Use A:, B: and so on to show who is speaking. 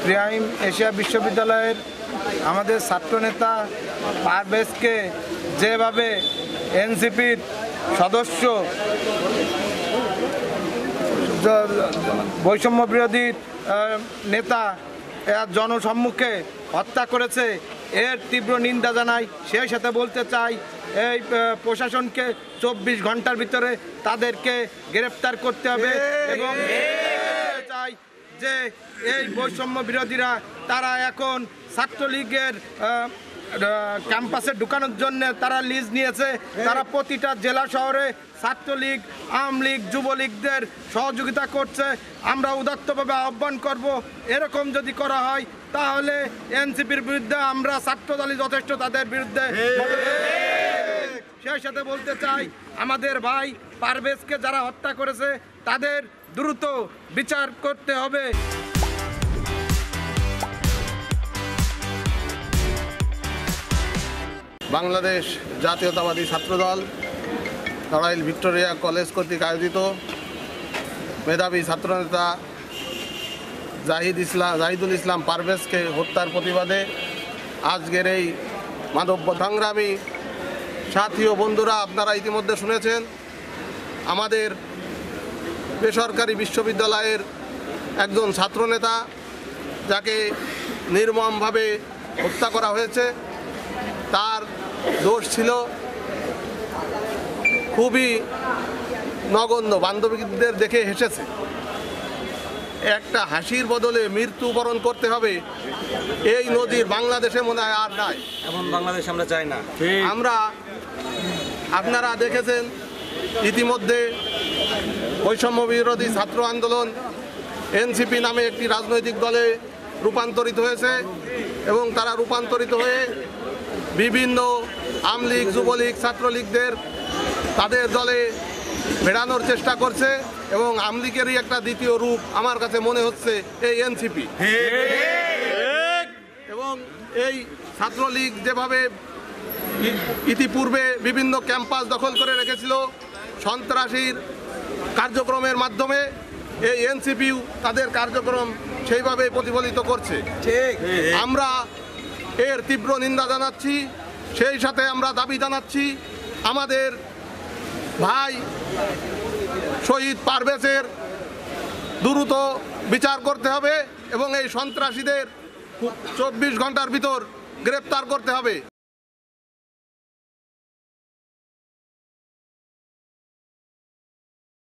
A: Prime Asia বিশ্ববিদ্যালয়ের আমাদের ছাত্রনেতা পারভেজকে যেভাবে এনসিপির সদস্য বৈষম্য বিরোধী নেতা জনসম্মুখে হত্যা করেছে, এর তীব্র নিন্দা জানাই। সেই সাথে বলতে চাই এই প্রশাসনকে 24 ঘন্টার ভিতরে তাদেরকে গ্রেপ্তার করতে হবে এবং চাই যে এই বৈষম্য বিরোধীরা তারা এখন ছাত্রলীগের ক্যাম্পাসে ঢুকানোর জন্য তারা লিজ নিয়েছে। তারা প্রতিটা জেলা শহরে ছাত্রলীগ, আওয়ামী লীগ, যুবলীগদের সহযোগিতা করছে। আমরা উদাত্তভাবে আহ্বান করব, এরকম যদি করা হয় তাহলে এনসিপির বিরুদ্ধে আমরা ছাত্রদলই যথেষ্ট তাদের বিরুদ্ধে। সেই সাথে বলতে চাই আমাদের ভাই পারভেজকে যারা হত্যা করেছে তাদের দ্রুত বিচার করতে হবে।
B: বাংলাদেশ জাতীয়তাবাদী ছাত্রদল নড়াইল ভিক্টোরিয়া কলেজ কর্তৃক আয়োজিত মেধাবী ছাত্রনেতা জাহিদুল ইসলাম পারভেজকে হত্যার প্রতিবাদে আজকের এই মানব সংগ্রামী সাথী ও বন্ধুরা, আপনারা ইতিমধ্যে শুনেছেন আমাদের বেসরকারি বিশ্ববিদ্যালয়ের একজন ছাত্রনেতা যাকে নির্মমভাবে হত্যা করা হয়েছে। তার দোষ ছিল খুবই নগণ্য, বান্ধবীদের দেখে হেসেছে। একটা হাসির বদলে মৃত্যুবরণ করতে হবে, এই নজির বাংলাদেশে মনে হয় আর নাই।
C: এমন বাংলাদেশ আমরা চাই না।
B: আপনারা দেখেছেন ইতিমধ্যে বৈষম্য বিরোধী ছাত্র আন্দোলন এনসিপি নামে একটি রাজনৈতিক দলে রূপান্তরিত হয়েছে এবং তারা রূপান্তরিত হয়ে বিভিন্ন আওয়ামী লীগ, যুবলীগ, ছাত্রলীগদের তাদের দলে ভেড়ানোর চেষ্টা করছে এবং আওয়ামী লীগেরই একটা দ্বিতীয় রূপ আমার কাছে মনে হচ্ছে এই এনসিপি। এবং এই ছাত্রলীগ যেভাবে ইতিপূর্বে বিভিন্ন ক্যাম্পাস দখল করে রেখেছিল সন্ত্রাসীর কার্যক্রমের মাধ্যমে, এই এনসিপিও তাদের কার্যক্রম সেইভাবে প্রতিফলিত করছে। আমরা এর তীব্র নিন্দা জানাচ্ছি। সেই সাথে আমরা দাবি জানাচ্ছি আমাদের ভাই শহীদ পারভেজের দ্রুত বিচার করতে হবে এবং এই সন্ত্রাসীদের 24 ঘন্টার ভিতর গ্রেপ্তার করতে হবে।